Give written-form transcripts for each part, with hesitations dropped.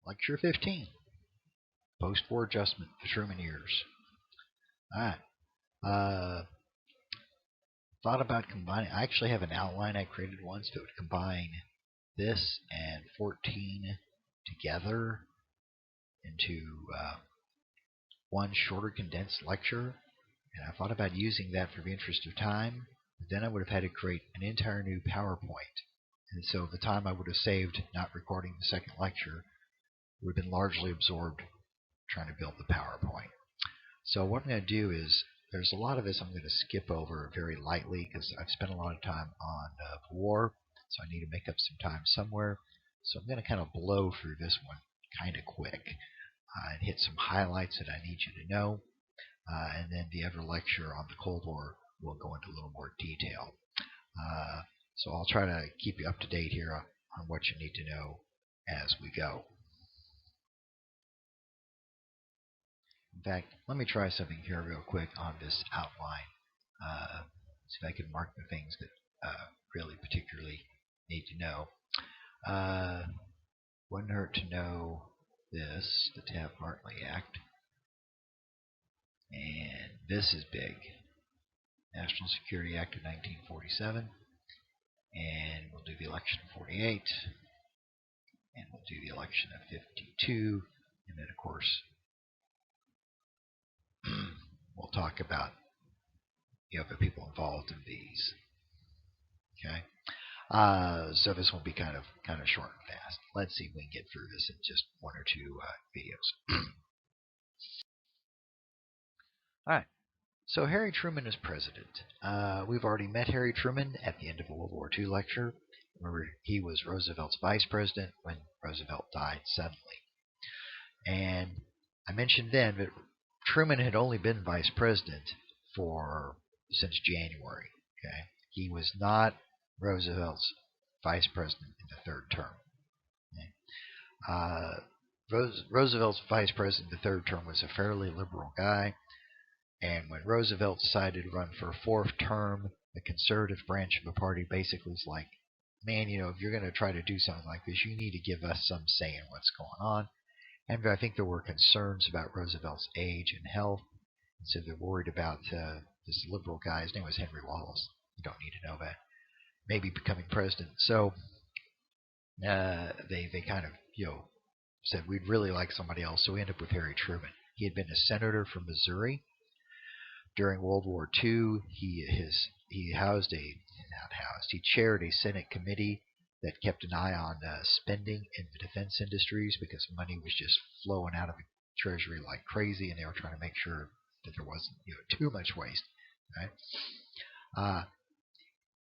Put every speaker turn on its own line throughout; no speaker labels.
Lecture 15, Post-War Adjustment, the Truman Years. Alright. Thought about combining. I actually have an outline I created once that would combine this and 14 together into one shorter condensed lecture. And I thought about using that for the interest of time. But then I would have had to create an entire new PowerPoint. And so the time I would have saved not recording the second lecture would have been largely absorbed trying to build the PowerPoint. So what I'm going to do is, there's a lot of this I'm going to skip over very lightly because I've spent a lot of time on the war, so I need to make up some time somewhere. So I'm going to kind of blow through this one kind of quick and hit some highlights that I need you to know. And then the other lecture on the Cold War will go into a little more detail. So I'll try to keep you up to date here on what you need to know as we go. In fact, let me try something here real quick on this outline. See if I can mark the things that really particularly need to know. Wouldn't hurt to know this, the TaftHartley Act. And this is big. National Security Act of 1947. And we'll do the election of 48. And we'll do the election of 52. And then, of course, we'll talk about the other people involved in these. Okay, so this will be kind of short and fast. Let's see if we can get through this in just one or two videos. All right. So Harry Truman is president. We've already met Harry Truman at the end of the World War II lecture. Remember, he was Roosevelt's vice president when Roosevelt died suddenly. And I mentioned then that Truman had only been vice president since January. Okay, he was not Roosevelt's vice president in the third term. Okay. Roosevelt's vice president in the third term was a fairly liberal guy, and when Roosevelt decided to run for a fourth term, the conservative branch of the party basically was like, man, if you're going to try to do something like this, you need to give us some say in what's going on. And I think there were concerns about Roosevelt's age and health, and so they're worried about this liberal guy. His name was Henry Wallace. You don't need to know that. Maybe becoming president. So they kind of said we'd really like somebody else. So we ended up with Harry Truman. He had been a senator from Missouri during World War II. He chaired a Senate committee that kept an eye on spending in the defense industries because money was just flowing out of the Treasury like crazy, and they were trying to make sure that there wasn't too much waste. Right?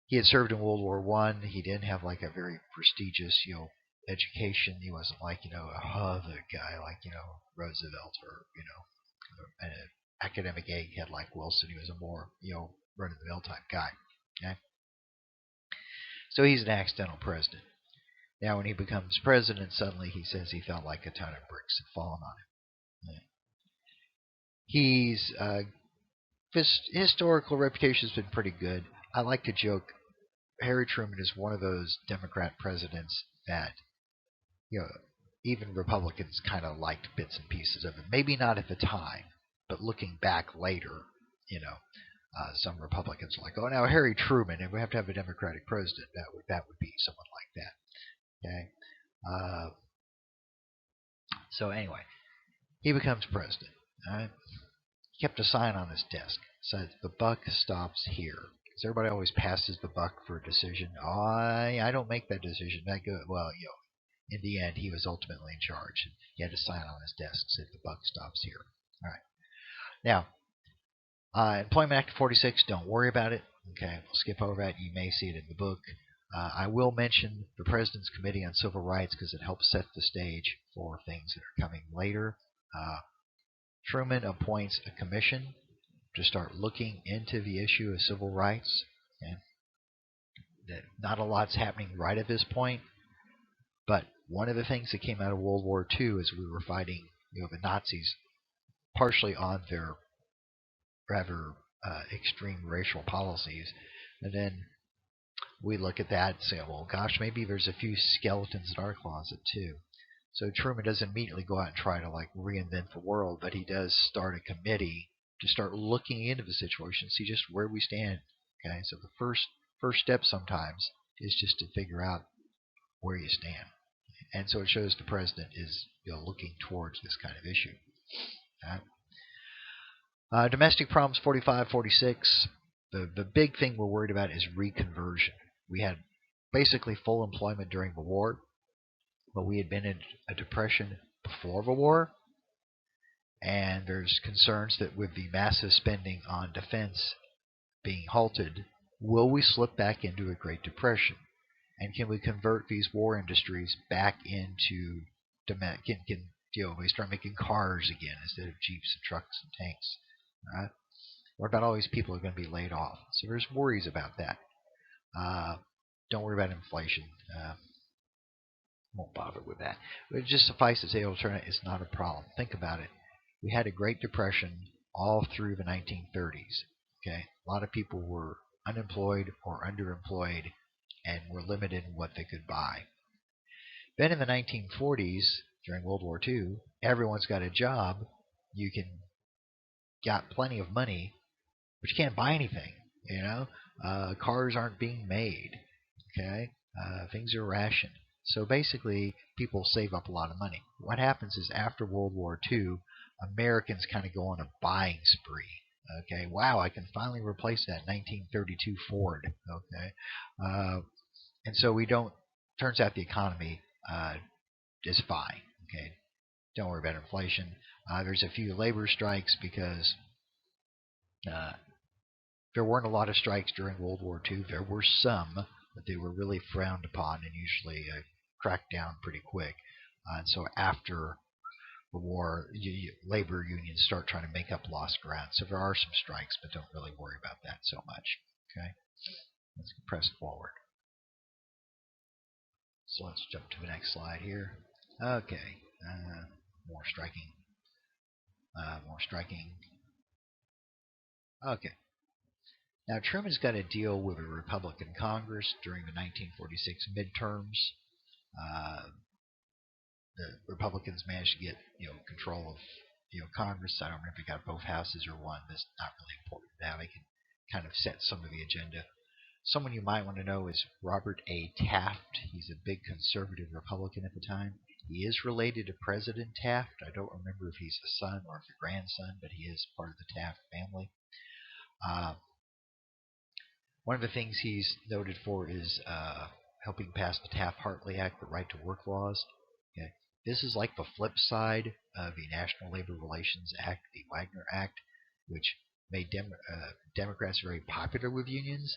He had served in World War I. He didn't have like a very prestigious education. He wasn't like a Harvard guy like Roosevelt or an academic egghead like Wilson. He was a more run-of-the-mill type guy. Okay? So he's an accidental president. Now when he becomes president, suddenly he says he felt like a ton of bricks had fallen on him. His historical reputation has been pretty good. I like to joke Harry Truman is one of those Democrat presidents that even Republicans kind of liked bits and pieces of him. Maybe not at the time, but looking back later, some Republicans are like, oh, now Harry Truman, and we have to have a Democratic president. That would be someone like that. Okay. So anyway, he becomes president. All right. He kept a sign on his desk. Said the buck stops here. Because everybody always passes the buck for a decision. Oh, I don't make that decision. That good. Well, in the end, he was ultimately in charge. And he had a sign on his desk that said the buck stops here. All right. Now, Employment Act of 46, don't worry about it. Okay, we'll skip over that. You may see it in the book. I will mention the President's Committee on Civil Rights because it helps set the stage for things that are coming later. Truman appoints a commission to start looking into the issue of civil rights. Okay? Not a lot's happening right at this point, but one of the things that came out of World War II is we were fighting the Nazis partially on their rather extreme racial policies, and then we look at that and say, well, gosh, maybe there's a few skeletons in our closet too. So Truman doesn't immediately go out and try to like reinvent the world, but he does start a committee to start looking into the situation, see just where we stand. Okay, so the first step sometimes is just to figure out where you stand, and so it shows the president is looking towards this kind of issue. Okay? Domestic problems 45, 46. The big thing we're worried about is reconversion. We had basically full employment during the war, but we had been in a depression before the war, and there's concerns that with the massive spending on defense being halted, will we slip back into a Great Depression? And can we convert these war industries back into we start making cars again instead of jeeps and trucks and tanks? All right? What about all these people who are going to be laid off? So there's worries about that. Don't worry about inflation. Won't bother with that. But just suffice to say, alternate is not a problem. Think about it. We had a Great Depression all through the 1930s. Okay, a lot of people were unemployed or underemployed and were limited in what they could buy. Then in the 1940s, during World War II, everyone's got a job. You got plenty of money, but you can't buy anything. Cars aren't being made. Okay, things are rationed. So basically, people save up a lot of money. What happens is after World War II, Americans kind of go on a buying spree. Okay, wow, I can finally replace that 1932 Ford. Okay, and so we don't. Turns out the economy is fine. Okay, don't worry about inflation. There's a few labor strikes because there weren't a lot of strikes during World War II. There were some, but they were really frowned upon and usually cracked down pretty quick. And so after the war, labor unions start trying to make up lost ground. So there are some strikes, but don't really worry about that so much. Okay, let's press forward. So let's jump to the next slide here. Okay, more striking. More striking. Okay. Now, Truman's got to deal with a Republican Congress during the 1946 midterms. The Republicans managed to get control of Congress. I don't remember if they got both houses or one. That's not really important now. They can kind of set some of the agenda. Someone you might want to know is Robert A. Taft. He's a big conservative Republican at the time. He is related to President Taft. I don't remember if he's the son or if the grandson, but he is part of the Taft family. One of the things he's noted for is helping pass the TaftHartley Act, the right to work laws. Okay. This is like the flip side of the National Labor Relations Act, the Wagner Act, which made Democrats very popular with unions.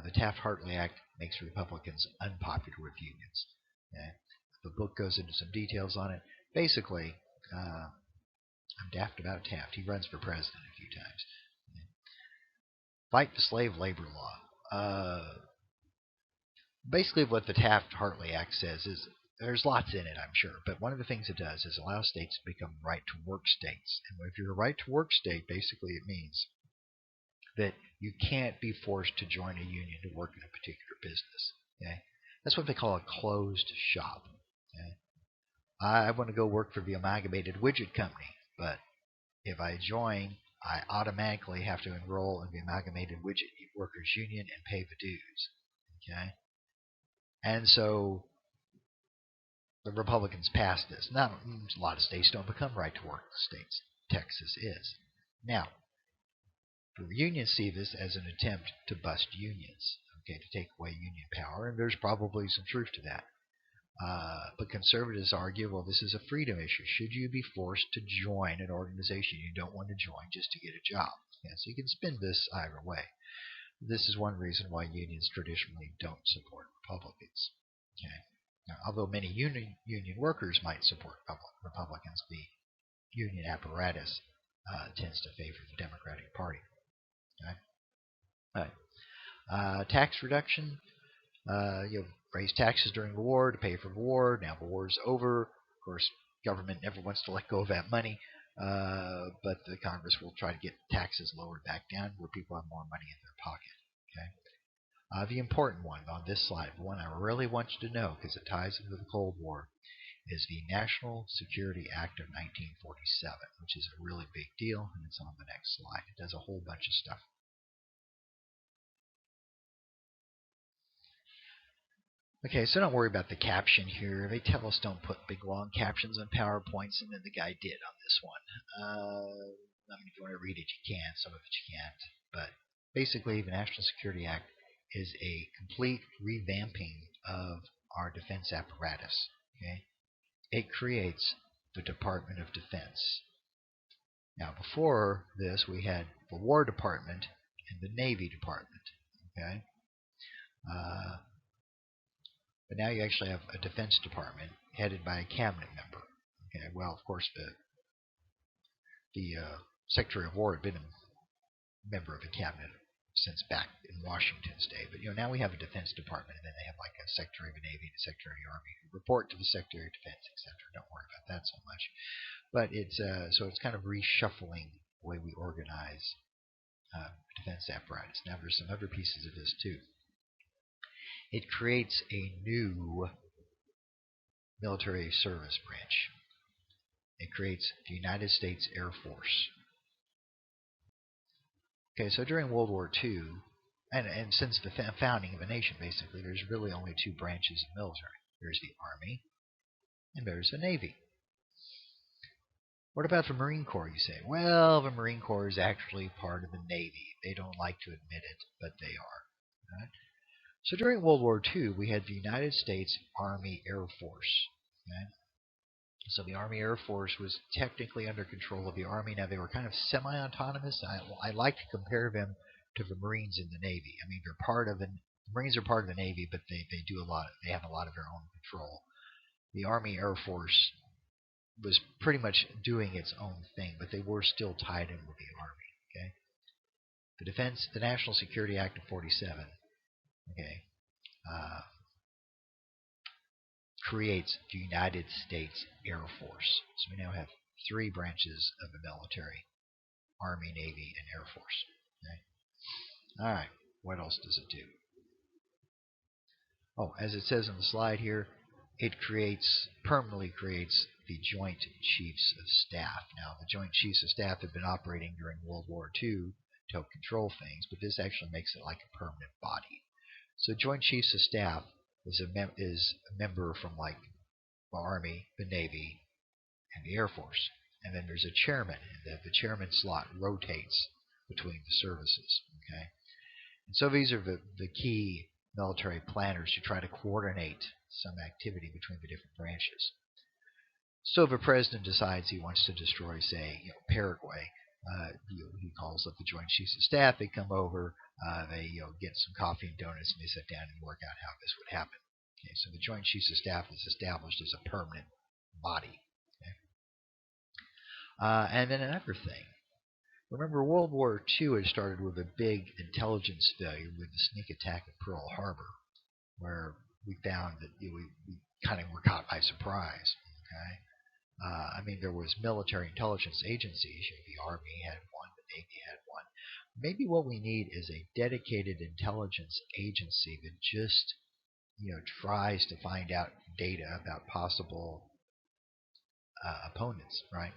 The Taft-Hartley Act makes Republicans unpopular with unions. Okay. The book goes into some details on it. Basically, I'm daft about Taft. He runs for president a few times. Fight the slave labor law. Basically, what the Taft-Hartley Act says is there's lots in it, I'm sure, but one of the things it does is allow states to become right-to-work states. And if you're a right-to-work state, basically it means that you can't be forced to join a union to work in a particular business. Okay? That's what they call a closed shop. Okay? I want to go work for the Amalgamated Widget Company, but if I join, I automatically have to enroll in the Amalgamated Widget Workers Union and pay the dues. Okay? And so the Republicans passed this. Now, a lot of states don't become right-to-work states. Texas is. Now, the unions see this as an attempt to bust unions, okay, to take away union power, and there's probably some truth to that. But conservatives argue, well, this is a freedom issue. Should you be forced to join an organization you don't want to join just to get a job? Yeah, so you can spin this either way. This is one reason why unions traditionally don't support Republicans. Okay? Now, although many union workers might support Republicans, the union apparatus tends to favor the Democratic Party. Okay? All right. Tax reduction. Raise taxes during the war to pay for the war. Now the war's over. Of course, government never wants to let go of that money, but the Congress will try to get taxes lowered back down where people have more money in their pocket. Okay. The important one on this slide, the one I really want you to know because it ties into the Cold War, is the National Security Act of 1947, which is a really big deal, and it's on the next slide. It does a whole bunch of stuff. Okay, so don't worry about the caption here. They tell us don't put big long captions on PowerPoints, and then the guy did on this one. I mean, if you want to read it, you can. Some of it you can't. But basically, the National Security Act is a complete revamping of our defense apparatus. Okay, it creates the Department of Defense. Now, before this, we had the War Department and the Navy Department. Okay. But now you actually have a Defense Department headed by a cabinet member. Okay, well, of course, the Secretary of War had been a member of the cabinet since back in Washington's day. But now we have a Defense Department, and then they have like a Secretary of the Navy and a Secretary of the Army who report to the Secretary of Defense, etc. Don't worry about that so much. But it's so it's kind of reshuffling the way we organize defense apparatus. Now there's some other pieces of this too. It creates a new military service branch. It creates the United States Air Force. Okay, so during World War II, and since the founding of the nation, basically, there's really only two branches of military. There's the Army, and there's the Navy. What about the Marine Corps, you say? Well, the Marine Corps is actually part of the Navy. They don't like to admit it, but they are. Right? So during World War II, we had the United States Army Air Force. Okay? So the Army Air Force was technically under control of the Army. Now, they were kind of semi-autonomous. I like to compare them to the Marines in the Navy. I mean, they're part of the Marines are part of the Navy, but they do a lot. They have a lot of their own control. The Army Air Force was pretty much doing its own thing, but they were still tied in with the Army. Okay, the National Security Act of '47. Okay, creates the United States Air Force. So we now have three branches of the military: Army, Navy, and Air Force. Okay. All right. What else does it do? Oh, as it says on the slide here, it permanently creates the Joint Chiefs of Staff. Now, the Joint Chiefs of Staff had been operating during World War II to help control things, but this actually makes it like a permanent body. So, Joint Chiefs of Staff is a member from like the Army, the Navy, and the Air Force. And then there's a chairman, and the chairman slot rotates between the services. Okay, and so these are the key military planners who try to coordinate some activity between the different branches. So if a president decides he wants to destroy, say, Paraguay, he calls up the Joint Chiefs of Staff. They come over, they get some coffee and donuts, and they sit down and work out how this would happen. Okay, so the Joint Chiefs of Staff is established as a permanent body. Okay? And then another thing. Remember, World War II had started with a big intelligence failure with the sneak attack at Pearl Harbor, where we found that we kind of were caught by surprise. Okay, I mean, there was military intelligence agencies. The Army had one, the Navy had one. Maybe what we need is a dedicated intelligence agency that just tries to find out data about possible opponents, right?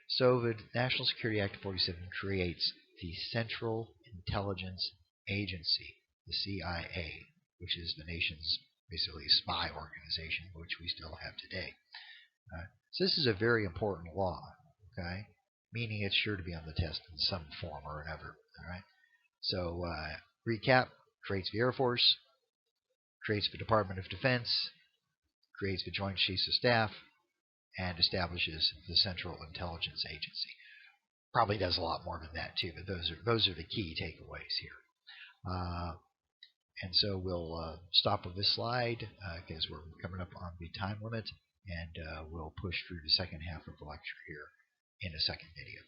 So the National Security Act of '47 creates the Central Intelligence Agency, the CIA, which is the nation's basically spy organization, which we still have today. So this is a very important law, okay? Meaning it's sure to be on the test in some form or another. All right. So recap: creates the Air Force, creates the Department of Defense, creates the Joint Chiefs of Staff, and establishes the Central Intelligence Agency. Probably does a lot more than that too, but those are the key takeaways here. And so we'll stop with this slide because we're coming up on the time limit, and we'll push through the second half of the lecture here in a second video.